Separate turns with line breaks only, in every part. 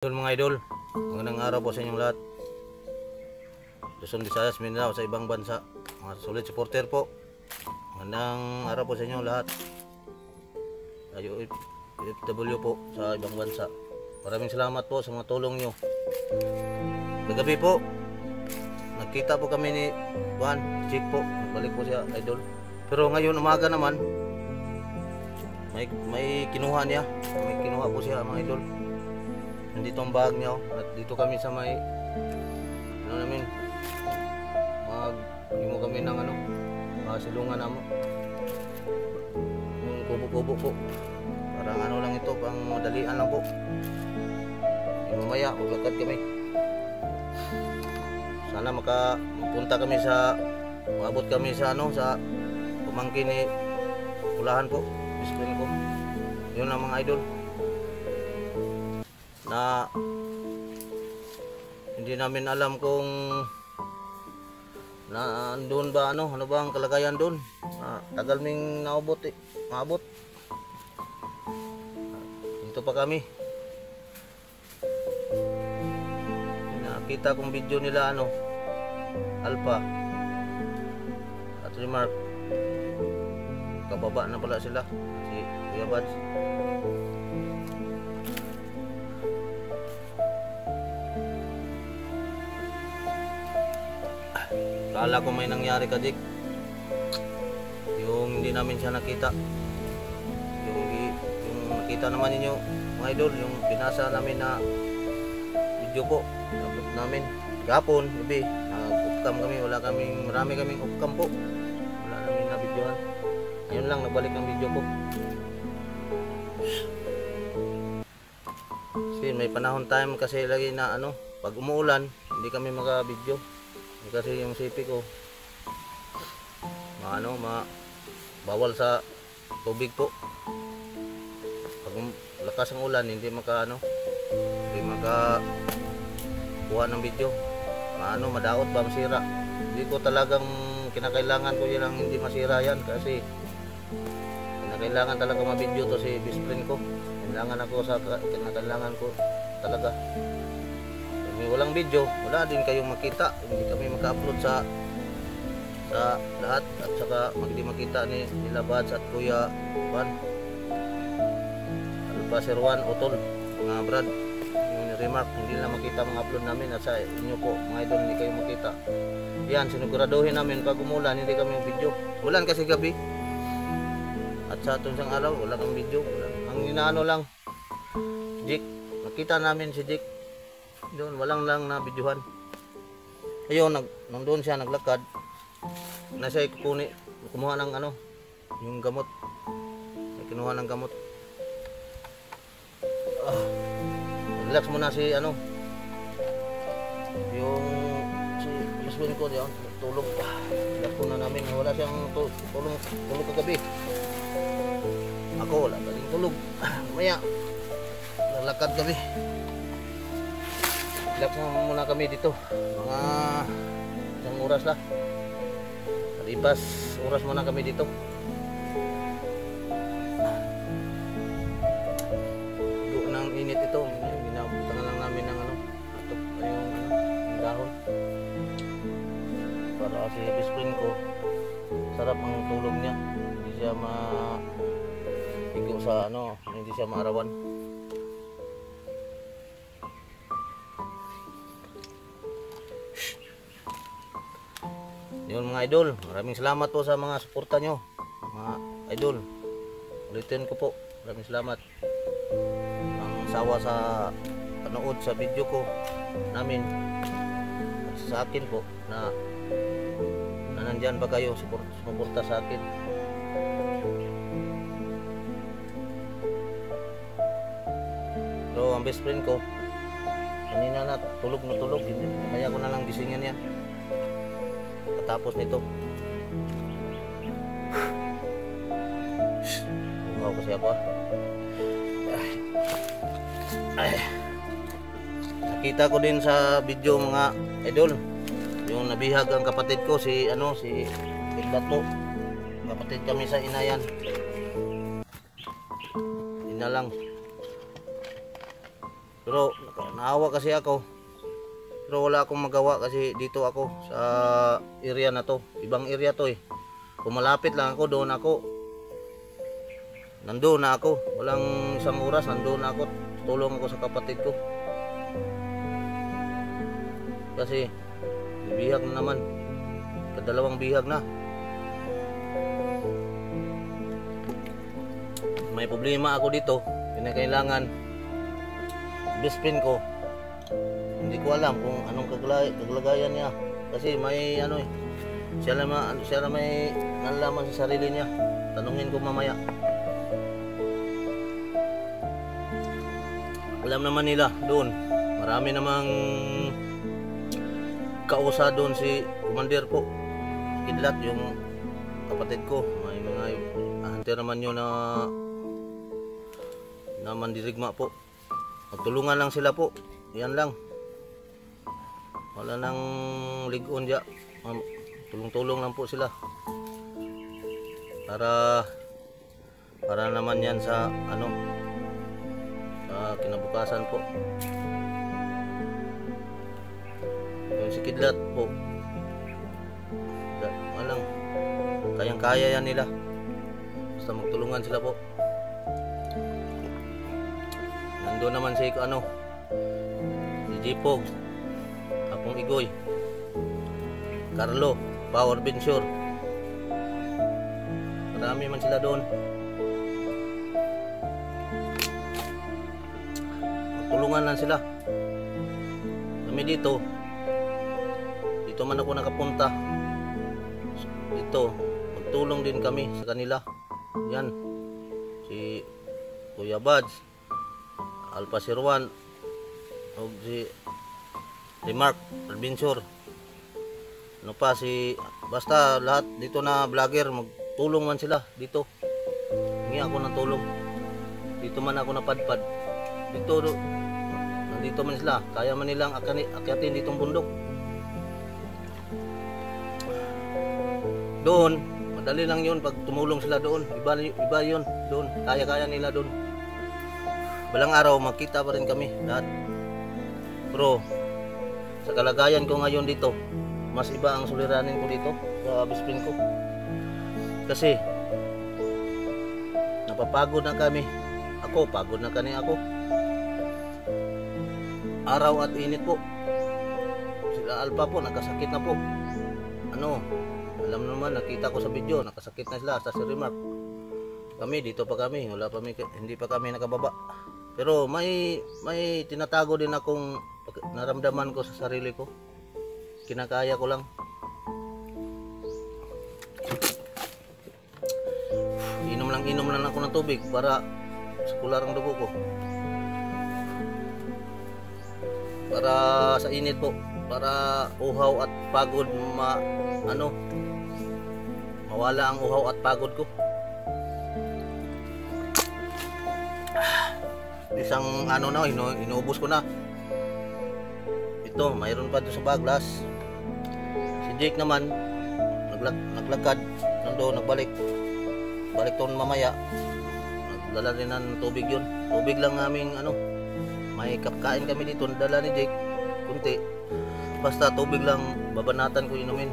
Idol mga idol, magandang araw po sa inyong lahat. Luzon, Visayas, Mindanao, sa ibang bansa, mga solid supporter po. Magandang araw po sa inyong lahat. Tayo FW po sa ibang bansa. Maraming salamat po sa mga tulong nyo. Kagabi po, nagkita po kami ni Juan, Chick po. Nagbalik po siya, idol. Pero ngayon umaga naman, may kinuha niya. May kinuha po siya mga idol. Nandito ang bag niya, at dito kami sa may namin mo kami ng silungan namo, yung kubo-kubo po. Parang lang ito, pang madalian lang po. Mamaya maglakad kami, sana mapunta kami sa maabot kami sa sa pamangkin ni Ulahan po, biskwin ko. Yun lang mga idol, na hindi namin alam kung andun ba ano ba ang kalagayan doon. Tagal ming maabot dito pa kami. Nakita kong video nila Alpha at Remark, kababa na pala sila, si Kuya Bads. Kala ko may nangyari ka, Dick. Yung hindi namin siya nakita. Yung nakita naman ninyo mga idol, yung pinasa namin na video po, upload namin gapon, gabi. Off-cam kami, marami kaming off-cam po. Wala namin na videohan. Ayun lang, nagbalik ang video po. Kasi may panahon time kasi lagi na pag umuulan, hindi kami maka-video. Kasi yung sipi ko bawal sa tubig po. Pag lakas ang ulan, hindi maka kuha ng video. Madaot ba, masira. Hindi ko talagang kinakailangan ko yan, hindi masira yan, kasi kinakailangan talaga ma-video to si best friend ko. Kinakailangan ko talaga. Walang video, wala din kayong makita. Hindi kami maka-upload sa lahat, at saka hindi makita ni nila Bads at Kuya Juan, Alpha Sir Juan, Utol, mga Brad, yung Remark, hindi na makita mga upload namin. At sa inyo po mga idol, hindi kayo makita yan. Siniguraduhin namin pag umulan hindi kami video. Ulan kasi gabi, at sa itong isang araw wala kang video. Ang inaano lang, Jake, nakita namin si Jake doon, walang lang na videohan. Ayun, nandun siya naglakad, nasa kumuha ng yung gamot. Kinuha ng gamot. Relax muna si yung si husband ko diyan, tulog. Relax muna namin, wala siyang tulog kagabi. Ako wala galing tulog. Maya naglakad kami. Relax muna kami dito, mga isang oras lang, kalipas oras muna kami dito. Doon ang init ito, ginabutan lang namin ng yung dahon para kasi best friend ko, sarap ang tulog niya, hindi siya maigo sa hindi siya maarawan. Yun mga idol, maraming salamat po sa mga suporta nyo mga idol. Ulitin ko po, maraming salamat ang sawa sa panood sa video ko namin, at sa akin po na nandyan ba kayo suporta sa akin. So ang best friend ko kanina na tulog, hindi kaya ko na lang gisingin yan tapos nito. Wow, kasi ako nakita ko din sa video mga idol, yung nabihag ang kapatid ko, si Tiglat po. Kapatid kami sa inayan. Ina lang. Pero naawa kasi ako. Pero wala akong magawa kasi dito ako sa area na to. Ibang area to eh. Kung malapit lang ako, doon ako. Nandoon na ako. Walang isang oras, nandoon na ako. Tulong ako sa kapatid ko. Kasi bihag na naman. Kadalawang bihag na. May problema ako dito. Kinakailangan best friend ko. Hindi ko alam kung anong kaglagayan niya. Kasi may ano eh. Siya na may nalaman sa sarili niya. Tanungin ko mamaya. Alam naman nila doon. Marami namang kausa doon si Commander po. Kidlat yung kapatid ko. May mga hunter naman yun na mandirigma po. Magtulungan lang sila po. Yan lang. Wala nang ligon dyan. Tulong-tulong lang po sila. Para naman yan sa ano, sa kinabukasan po. Yung si Kidlat po. Walang kayang-kaya yan nila. Basta magtulungan sila po. Nandun naman si ano, si Jipog, Apong Igoy, Carlo, Power Venture. Marami man sila doon. Magtulungan lang sila. Kami dito man ako nakapunta. Dito, magtulong din kami sa kanila. Yan. Si Kuya Bads, Alpha Sirwan, o si Mark Adventure. Ano pa basta lahat dito na vlogger, magtulong man sila dito. Hingi ako ng tulong. Dito man ako napadpad. Nandito man sila. Kaya man nilang akyatin ditong bundok. Doon, madali lang yun pag tumulong sila doon. Iba yun doon. Kaya-kaya nila doon. Balang araw, magkita pa rin kami lahat. Pero, sa kalagayan ko ngayon dito, mas iba ang suliranin ko dito sa best friend ko. Kasi, napapagod na kami. Pagod na ako. Araw at init po. Sila Alpha po, nakasakit na po. Alam naman, nakita ko sa video, nakasakit na sila sa Remark. Kami, dito pa kami, hindi pa kami nakababa. Pero may tinatago din akong naramdaman ko sa sarili ko. Kinakaya ko lang. Inom lang ako ng tubig para sa kular ang dugo ko. Para sa init po, para uhaw at pagod mawala ang uhaw at pagod ko. Isang inuubos ko na. Ito, mayroon pa doon sa baglas. Si Jake naman naglakad nandoon, nagbalik doon mamaya. Nagdala rin ng tubig yun. Tubig lang naming may kapkain kami dito, dala ni Jake kunti. Basta tubig lang babanatan ko inumin.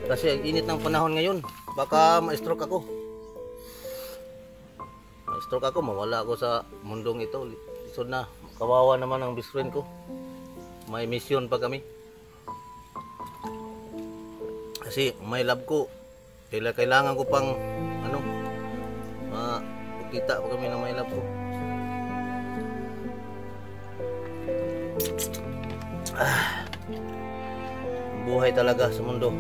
Kasi init ng panahon ngayon, baka ma-stroke ako. Mawala ako sa mundong ito. So na, kawawa naman ang best friend ko. May mission pa kami. Kasi may love ko. Kailangan ko pang makita pa kami na may love ko. Buhay talaga sa mundo.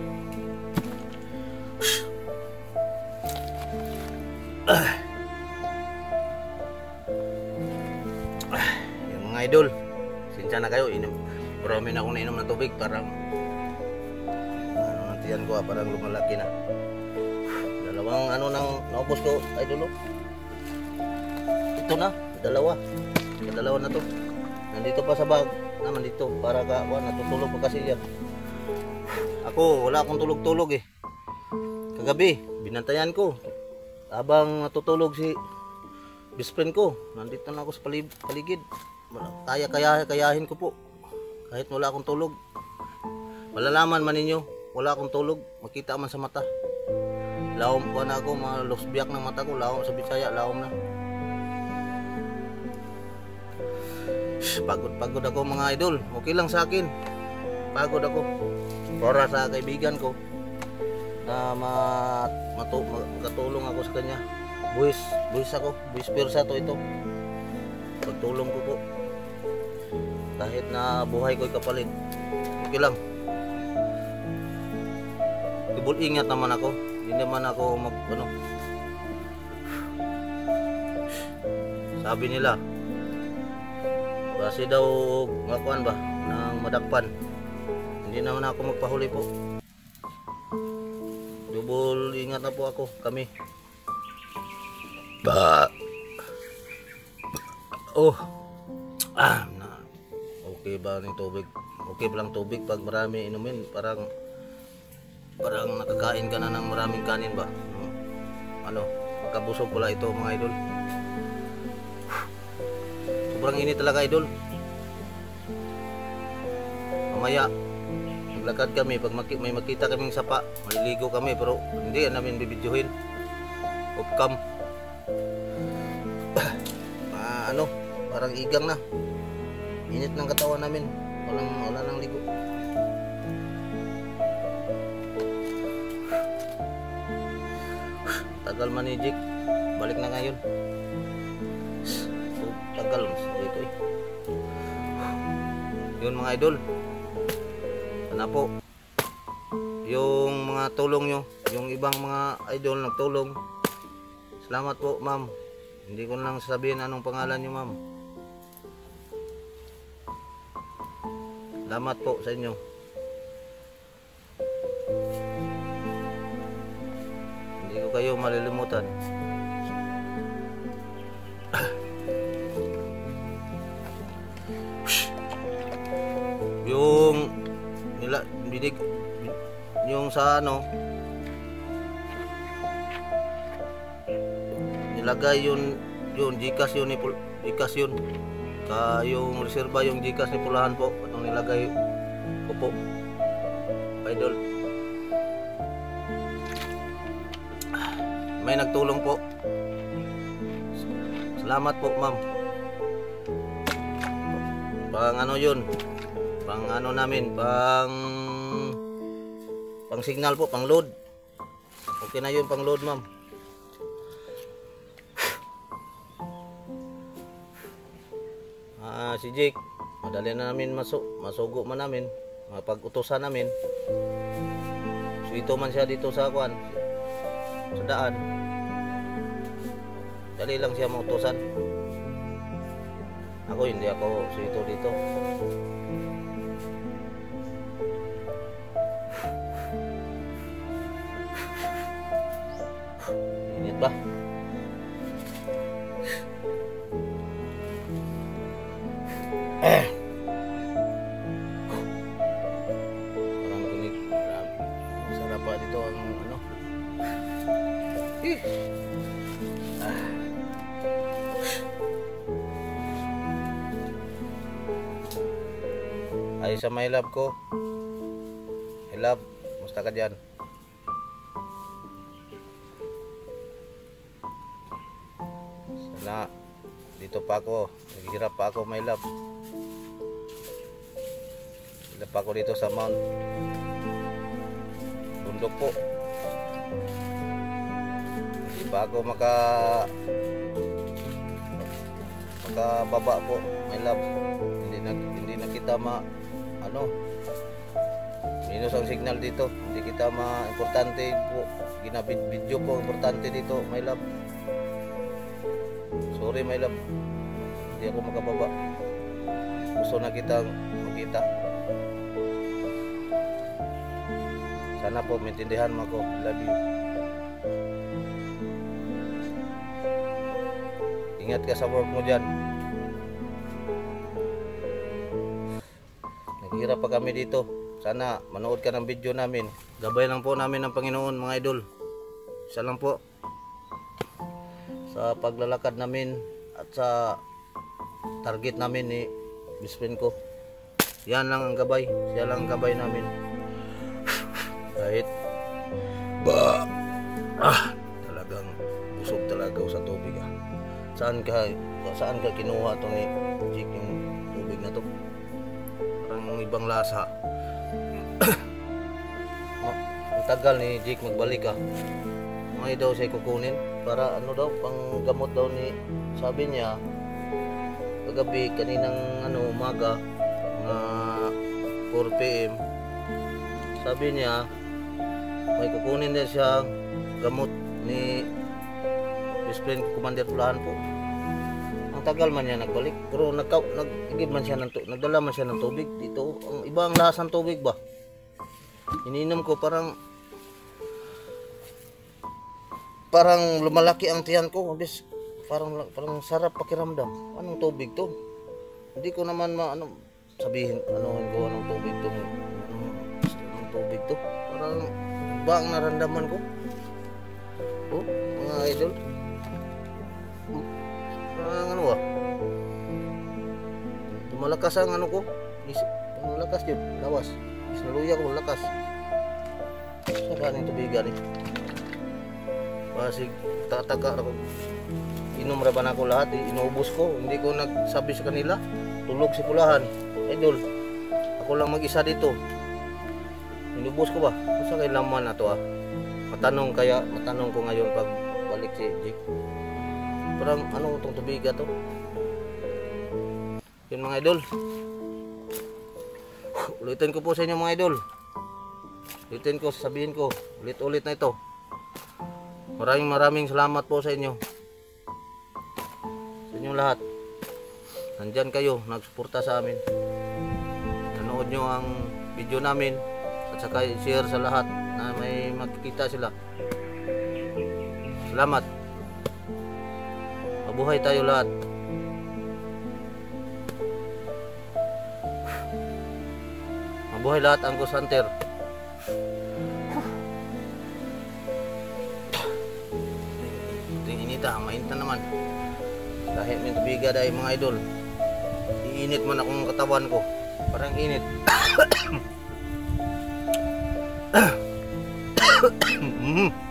Yung mga idol, sinsya na kayo, marami na akong nainom ng tubig, parang nantiyan ko parang lumalaki na. Dalawang nang naubos ko, idol. Ito na, dalawa na to. Nandito pa sa bag naman dito, para natutulog pa kasi yan. Ako, wala akong tulog-tulog eh. Kagabi, binantayan ko. Habang natutulog si best friend ko, nandito na ako sa paligid. kayahin ko po. Kahit wala akong tulog. Malalaman man ninyo, wala akong tulog, makita man sa mata. Lawom pa na ako, mga losbiak ng mata ko, lawom sa Bisaya, lawom na. Pagod ako mga idol, okay lang sa akin. Pagod ako. Para sa kaibigan ko na makatulong ako sa kanya. Buwis ako, buwis persa to ito. Pagtulong ko po. Kahit na buhay ko'y kapalit. Okay lang. Ibul ingat naman ako. Hindi naman ako sabi nila, base daw ngakuan ba ng madakpan. Hindi naman ako magpahuli po. Dubol ingat na po ako, kami. Okay ba ng tubig? Okay ba lang tubig pag marami inumin? Parang nakakain ka na ng maraming kanin ba? Magkabusog pala ito mga idol. Sobrang init talaga idol. Mamaya maglakad kami, pag may makita kaming sapa, maliligo kami, pero hindi namin bibidyohin. Off cam. Parang igang na. Init ng katawan namin. Wala nang ligo. Tagal manijik. Balik na ngayon. Tagal dito eh. Yun mga idol. Sana po yung mga tulong nyo, yung ibang mga idol nagtulong. Salamat po ma'am. Hindi ko lang sasabihin anong pangalan nyo ma'am. Salamat po sa inyo. Hindi ko kayo malilimutan. Yung binig yung sa nilagay yun Gcash yun yung reserva yung Gcash ni Pulahan po, itong nilagay ko po idol. May nagtulong po, salamat po ma'am. Yun namin, pang signal po, pang load. Okay na yun, pang load ma'am. Si Jake, madali na namin masugo man namin, mapag-utusan namin. Suito man siya dito sa sa daan. Dali lang siya mautusan. Ako hindi ako suito dito. Init ba? Parang kunig. Sarap pa dito ang Ay sa my love ko. My love, musta ka dyan? Sana dito pa ako, naghihirap pa ako my love. Hirap pa ako dito sa Mount bundok po. Hindi pa ako makababa po my love. Hindi na kita minus ang signal dito, hindi kita importante po, ginabid-video po importante dito my love. Sorry my love, hindi ako makababa. Gusto na kitang makita. Sana po maintindihan mo ako. Love you. Ingat ka sa work mo dyan. Naghihirap pa kami dito. Sana manood ka ng video namin. Gabay lang po namin ng Panginoon mga idol. Isa lang po sa paglalakad namin at sa target namin ni best friend ko. Yan lang ang gabay. Siya lang ang gabay namin. Kahit talagang busog talaga ako sa tubig ah. Saan ka kinuha to ni Jake yung tubig na to? Parang ibang lasa. Ang tagal ni Jake magbalik ah. May daw siya kukunin para ano daw, pang gamot daw ni, sabi niya kagabi kaninang umaga na 4 PM, sabi niya may kukunin din siya gamot ni best friend ko, Commander Pulahan po. Ang tagal man niya nagbalik, pero nagigib man siya nagdala man siya ng tubig dito. Ang iba ang lasang tubig ba, iniinom ko, parang lumalaki ang tiyan ko. Parang sarap pakiramdam. Anong tubig to? Hindi ko naman sabihin anong tubig to. Anong tubig to? Parang ba ang naramdaman ko? Oh, mga idol. Parang lumalakas ang ko. Lumalakas yun. Lawas. Sinaluya ko lakas. Saka ng tubigan eh. Basig tataka ako. Inom ra ba na ako lahat, inubos ko. Hindi ko nagsabi sa kanila. Tulog si Pulahan. Idol, ako lang mag-isa dito. Inubos ko ba? Sa kay laman na to ah. Matanong ko ngayon pag balik si Jake. Parang itong tubiga to. Yun mga idol. Ulitin ko po sa inyo mga idol. Ulitin ko, sasabihin ko. Ulit-ulit na ito. Maraming salamat po sa inyo. Sa inyong lahat. Nandyan kayo, nagsuporta sa amin. Nanood nyo ang video namin at saka share sa lahat na may makikita sila. Salamat. Mabuhay tayo lahat. Mabuhay lahat ang Ghost Hunter. Mainit na naman. Dahil may tubiga dahil mga idol. Iinit man akong katawan ko. Parang init.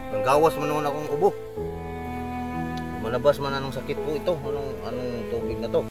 Ang gawas man naman akong ubo. Malabas man anong sakit ko ito. Anong tubig na to.